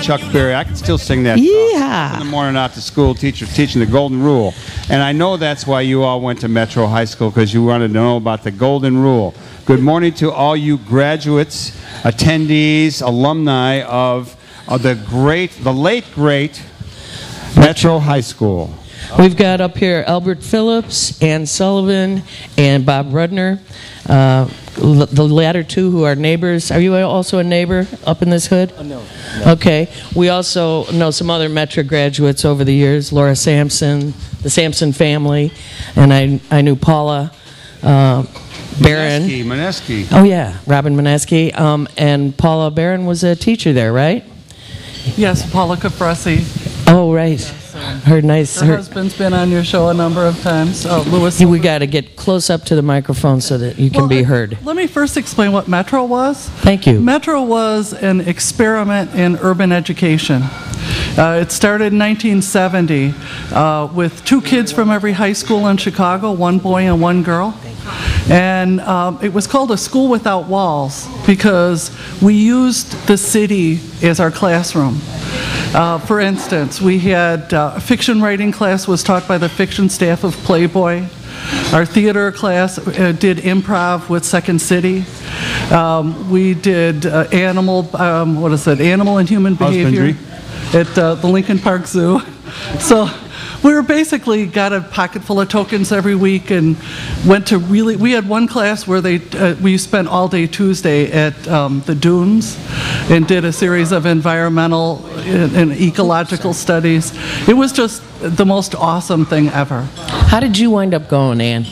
Chuck Berry. I can still sing that song. Yeehaw. In the morning out to school, teacher teaching the golden rule. And I know that's why you all went to Metro High School, because you wanted to know about the golden rule. Good morning to all you graduates, attendees, alumni of the late great Metro High School. We've got up here Albert Phillips, Ann Sullivan, and Bob Rudner. The latter two who are neighbors. Are you also a neighbor up in this hood? No. Okay. We also know some other Metro graduates over the years. Laura Sampson, the Sampson family, and I knew Paula Barron. Mineski. Oh yeah, Robin Mineski. And Paula Barron was a teacher there, right? Yes, Paula Capresi. Oh right. Her husband's been on your show a number of times. Louis. We got to get close up to the microphone so that you can be heard. Let me first explain what Metro was. Thank you. Metro was an experiment in urban education. It started in 1970 with 2 kids from every high school in Chicago, 1 boy and 1 girl. And it was called a school without walls because we used the city as our classroom. For instance, we had a fiction writing class was taught by the fiction staff of Playboy. Our theater class did improv with Second City. We did animal and human behavior at the Lincoln Park Zoo. So we were basically got a pocket full of tokens every week and went to we had one class where we spent all day Tuesday at the dunes and did a series of environmental and ecological studies. It was just the most awesome thing ever. How did you wind up going, Ann?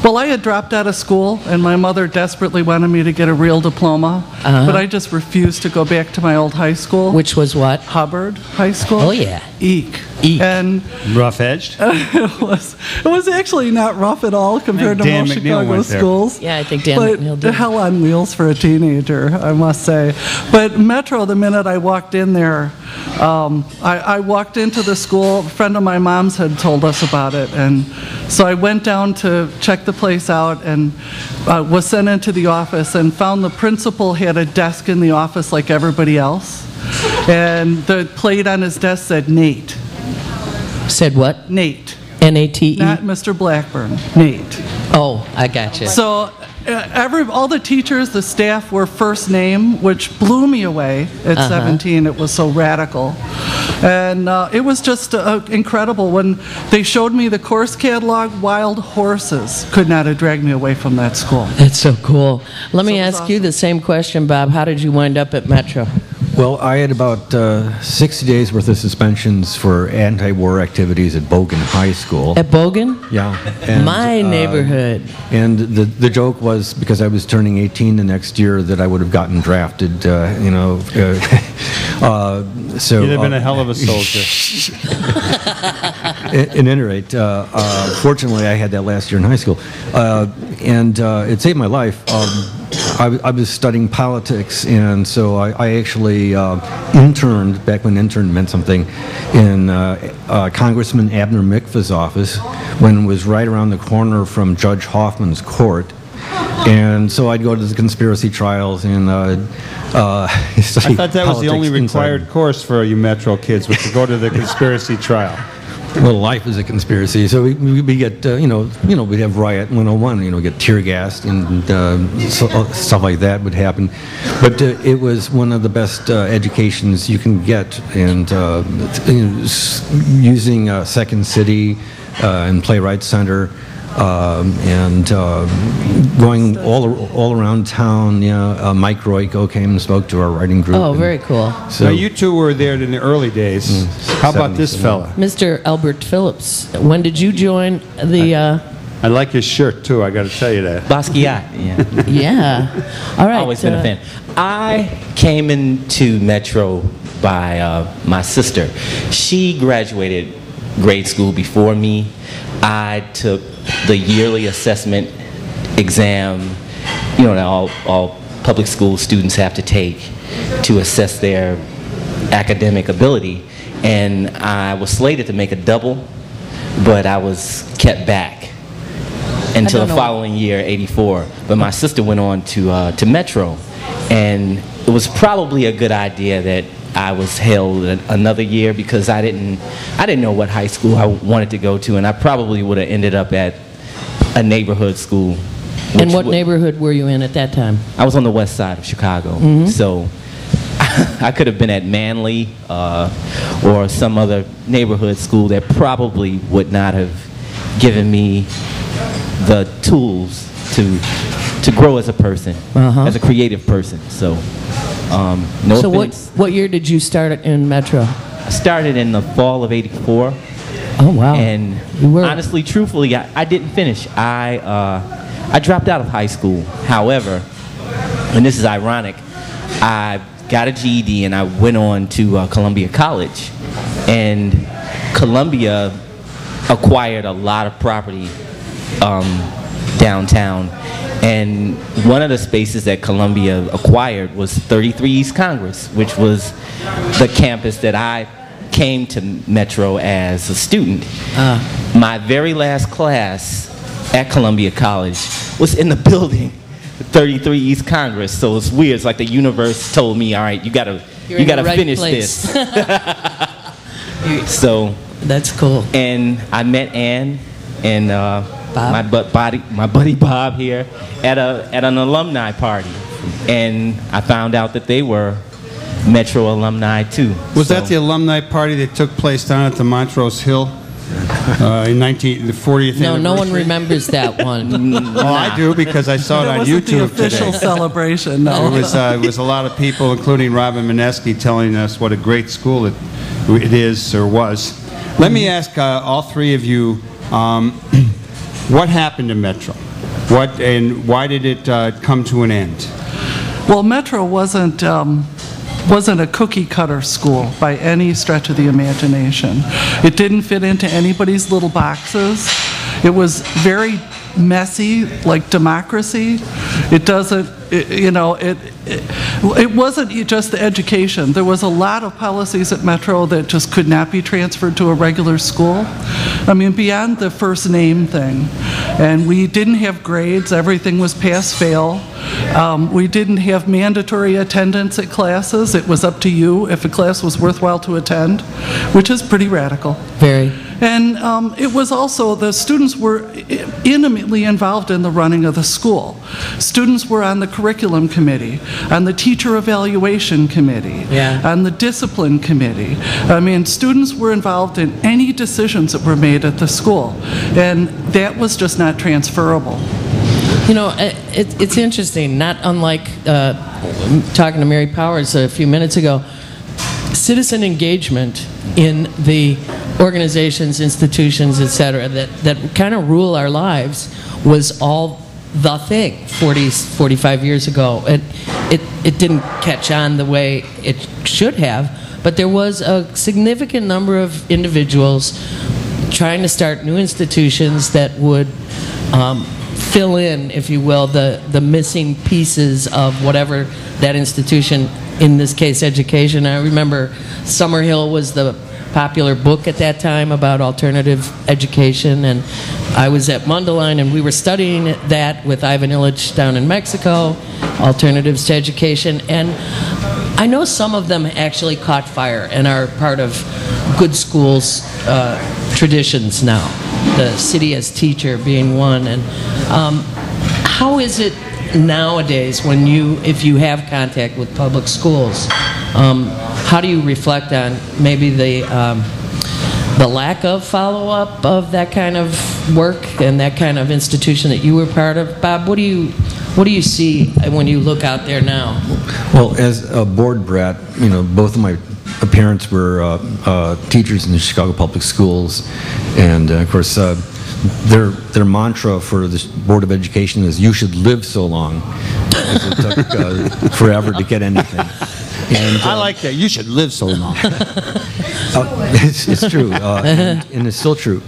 Well, I had dropped out of school, and my mother desperately wanted me to get a real diploma, but I just refused to go back to my old high school. Which was what? Hubbard High School. Oh, yeah. Eek. And rough-edged? It was actually not rough at all compared to most Chicago schools. Yeah, I think Dan McNeil did. Hell on wheels for a teenager, I must say. But Metro, the minute I walked in there, I walked into the school. A friend of my mom's had told us about it, and so I went down to check the place out and was sent into the office and found the principal had a desk in the office like everybody else, and the plate on his desk said Nate. Said what? Nate. N-A-T-E? Not Mr. Blackburn. Nate. Oh, I gotcha. So all the teachers, the staff were first name, which blew me away at 17. It was so radical. And it was just incredible. When they showed me the course catalog, wild horses could not have dragged me away from that school. That's so cool. Let me ask you the same question, Bob. How did you wind up at Metro? Well, I had about 60 days worth of suspensions for anti-war activities at Bogan High School. At Bogan? Yeah. And, my neighborhood. And the joke was, because I was turning 18 the next year, that I would have gotten drafted, so you'd have been a hell of a soldier. At any rate, fortunately, I had that last year in high school, and it saved my life. I was studying politics, and so I actually interned, back when intern meant something, in Congressman Abner Mikva's office, when it was right around the corner from Judge Hoffman's court. And so I'd go to the conspiracy trials and I thought that was the only required course for you Metro kids, was to go to the conspiracy trial. Well, life is a conspiracy. So we get, we'd have Riot 101, get tear gassed and stuff like that would happen. But it was one of the best educations you can get, and using Second City and Playwright Center. And going all around town, Mike Royko came and spoke to our writing group. Oh, very cool. So now you two were there in the early days. How about this fella? Mr. Albert Phillips. When did you join the... I like his shirt, too. I got to tell you that. Basquiat, yeah. Yeah. All right. Always been a fan. I came into Metro by my sister. She graduated grade school before me. I took the yearly assessment exam, that all public school students have to take to assess their academic ability. And I was slated to make a double, but I was kept back until the following year, 84. But my sister went on to Metro, and it was probably a good idea that I was held another year because I didn't know what high school I wanted to go to, and I probably would have ended up at a neighborhood school. And what neighborhood were you in at that time? I was on the west side of Chicago, so I could have been at Manly or some other neighborhood school that probably would not have given me the tools to grow as a person, as a creative person. So, no So offense. what year did you start in Metro? I started in the fall of '84. Oh, wow. And You were- honestly, truthfully, I didn't finish. I dropped out of high school. However, and this is ironic, I got a GED and I went on to Columbia College. And Columbia acquired a lot of property downtown. And one of the spaces that Columbia acquired was 33 East Congress, which was the campus that I came to Metro as a student. My very last class at Columbia College was in the building, 33 East Congress. So it's weird. It's like the universe told me, all right, you gotta right finish place. this. So That's cool. and I met Ann and Bob? my buddy Bob here at an alumni party, and I found out that they were Metro alumni too. Was that the alumni party that took place down at the Montrose Hill in the 40th No, anniversary? no one remembers that one. Oh, I do because I saw it That on wasn't the YouTube official today. celebration, no. It was a lot of people, including Robin Mineski, telling us what a great school it is or was. Let me ask all three of you, what happened to Metro? What and why did it come to an end? Well, Metro wasn't a cookie cutter school by any stretch of the imagination. It didn't fit into anybody's little boxes. It was very messy, like democracy. It doesn't, it wasn't just the education. There was a lot of policies at Metro that just could not be transferred to a regular school. I mean, beyond the first name thing. And we didn't have grades. Everything was pass-fail. We didn't have mandatory attendance at classes. It was up to you if a class was worthwhile to attend, which is pretty radical. Very. And it was also, the students were intimately involved in the running of the school. Students were on the curriculum committee, on the teacher evaluation committee, on the discipline committee. I mean, students were involved in any decisions that were made at the school. And that was just not transferable. You know, it's interesting, not unlike talking to Mary Powers a few minutes ago, citizen engagement in the organizations, institutions, et cetera, that kind of rule our lives was all the thing 45 years ago. It didn't catch on the way it should have, but there was a significant number of individuals trying to start new institutions that would fill in, if you will, the missing pieces of whatever that institution, in this case education. I remember Summerhill was the popular book at that time about alternative education, and I was at Mundelein and we were studying that with Ivan Illich down in Mexico, alternatives to education, and I know some of them actually caught fire and are part of good schools traditions now, the city as teacher being one. And how is it nowadays when if you have contact with public schools, how do you reflect on maybe the lack of follow-up of that kind of work and that kind of institution that you were part of? Bob, what do you see when you look out there now? Well, as a board brat, both of my parents were teachers in the Chicago Public Schools, and of course their mantra for the Board of Education is "You should live so long," because it took forever to get anything. And, I like that. You should live so long. it's true, and it's still true.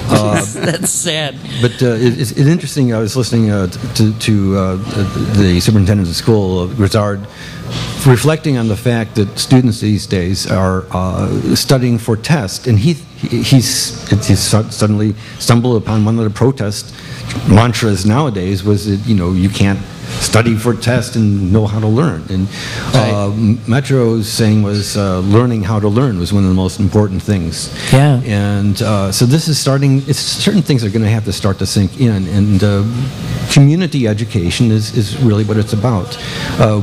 That's sad. But it's interesting. I was listening to the superintendent of the school, Grizzard, reflecting on the fact that students these days are studying for tests, and he he suddenly stumbled upon one of the protest mantras nowadays was that, you know, you can't study for tests and know how to learn. And Metro's saying was learning how to learn was one of the most important things. Yeah. And so this is starting, certain things are going to have to start to sink in. And community education is really what it's about.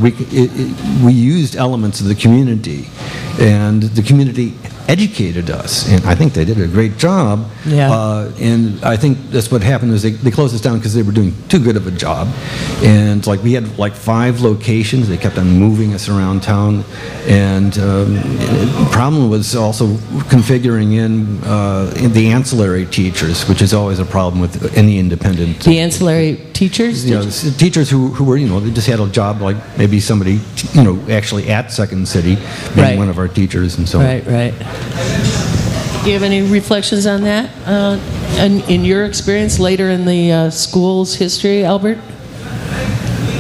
We used elements of the community, and the community educated us, and I think they did a great job. Yeah. And I think that's what happened is they closed us down because they were doing too good of a job. And like we had like 5 locations. They kept on moving us around town, and the problem was also configuring in the ancillary teachers, which is always a problem with any independent. The ancillary teachers? You know, teachers who were, you know, they just had a job like maybe somebody, you know, actually at Second City being one of our teachers and so on. Right. Do you have any reflections on that in your experience later in the school's history, Albert?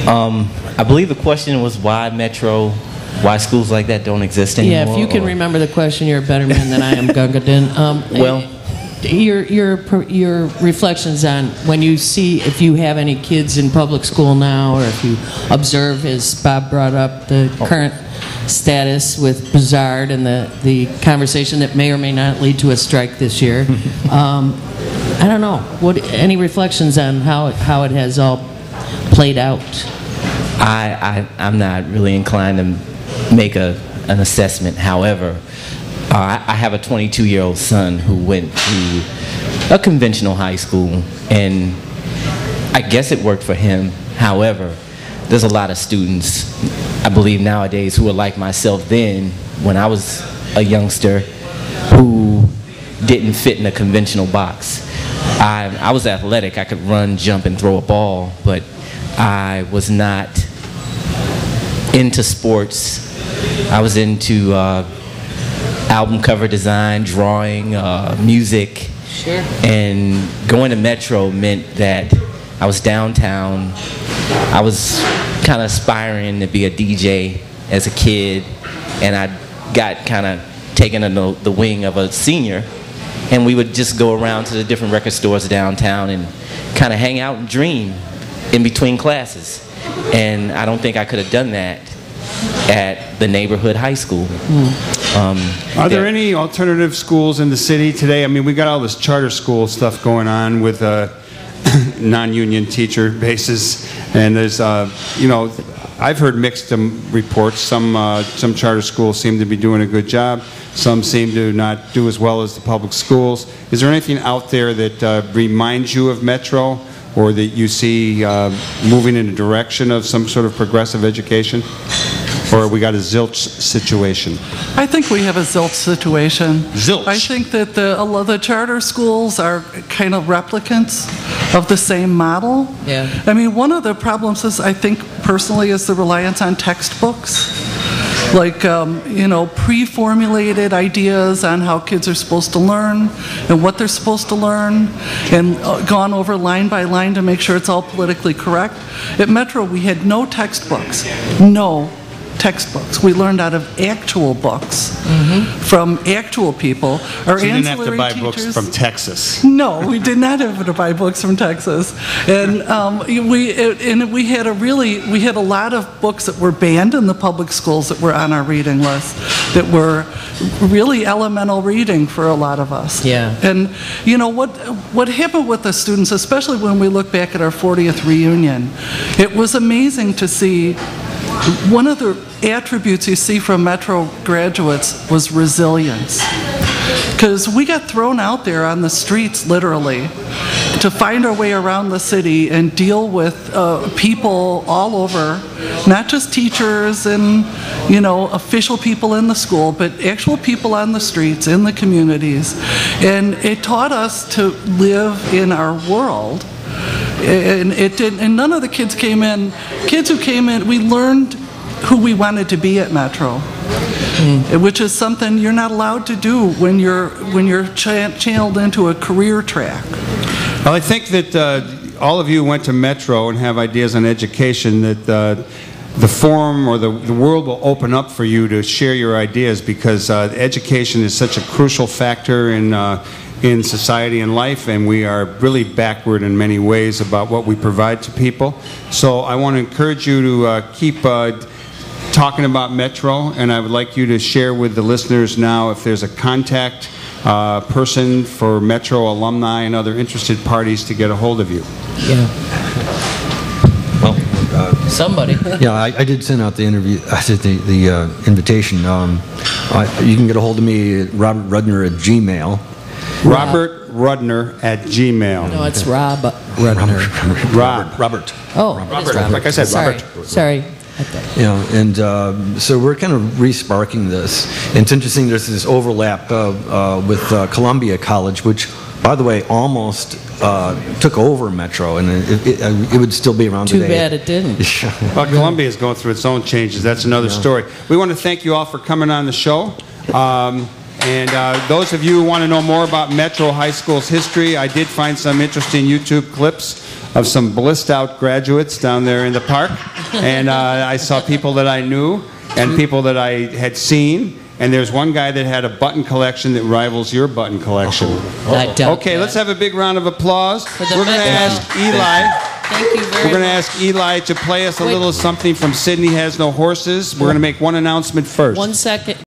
I believe the question was why schools like that don't exist anymore? Yeah, if you can remember the question, you're a better man than I am, Gungadin. Well, your reflections on when you see, if you have any kids in public school now, or if you observe, as Bob brought up, the current status with Brizard and the conversation that may or may not lead to a strike this year. I don't know. Any reflections on how it has all played out? I'm not really inclined to make an assessment. However, I have a 22-year-old son who went to a conventional high school, and I guess it worked for him. However, there's a lot of students, I believe nowadays, who are like myself then, when I was a youngster, who didn't fit in a conventional box. I was athletic. I could run, jump, and throw a ball, but I was not into sports. I was into album cover design, drawing, music. Sure. And going to Metro meant that I was downtown. I was kind of aspiring to be a DJ as a kid, and I got kind of taken under the wing of a senior, and we would just go around to the different record stores downtown and kind of hang out and dream in between classes. And I don't think I could have done that at the neighborhood high school. Are there any alternative schools in the city today? I mean, we got all this charter school stuff going on with non-union teacher bases, and there's, you know, I've heard mixed reports. Some charter schools seem to be doing a good job. Some seem to not do as well as the public schools. Is there anything out there that reminds you of Metro, or that you see moving in a direction of some sort of progressive education? Or we got a zilch situation? I think we have a zilch situation. Zilch? I think that the charter schools are kind of replicants of the same model. Yeah. I mean, one of the problems is, I think, personally, is the reliance on textbooks. Like, you know, pre-formulated ideas on how kids are supposed to learn and what they're supposed to learn, and gone over line by line to make sure it's all politically correct. At Metro, we had no textbooks. No textbooks. We learned out of actual books from actual people. Our So you didn't have to buy teachers, books from Texas. No, we did not have to buy books from Texas, and we had a lot of books that were banned in the public schools that were on our reading list, that were really elemental reading for a lot of us. Yeah. And you know what happened with the students, especially when we look back at our 40th reunion, it was amazing to see. One of the attributes you see from Metro graduates was resilience. Because we got thrown out there on the streets, literally, to find our way around the city and deal with people all over, not just teachers and, you know, official people in the school, but actual people on the streets, in the communities. And it taught us to live in our world. And it did, and none of the kids who came in, we learned who we wanted to be at Metro, which is something you're not allowed to do when you're channeled into a career track. Well, I think that all of you went to Metro and have ideas on education that the forum or the world will open up for you to share your ideas, because education is such a crucial factor in society and life, and we are really backward in many ways about what we provide to people. So I want to encourage you to keep talking about Metro, and I would like you to share with the listeners now if there's a contact person for Metro alumni and other interested parties to get a hold of you. Yeah. Somebody. Yeah, I did send out the interview. I said the invitation. You can get a hold of me at Robert Rudner at Gmail. Robert Rudner at Gmail. No, it's Rob Rudner. Robert. Oh, Robert. Like I said, sorry. Robert. Sorry. Yeah, and so we're kind of re-sparking this. And it's interesting, there's this overlap with Columbia College, which, by the way, almost took over Metro, and it would still be around Too today. bad it didn't. Well, Columbia is going through its own changes. That's another story. We want to thank you all for coming on the show. And those of you who want to know more about Metro High School's history, I did find some interesting YouTube clips of some blissed out graduates down there in the park. And I saw people that I knew and people that I had seen. And there's one guy that had a button collection that rivals your button collection. I doubt Okay, that. let's have a big round of applause. For the We're going to Metro. ask Eli. Thank you very much. We're going to ask Eli to play us a little something from Sydney Has No Horses. We're going to make one announcement first. 1 second.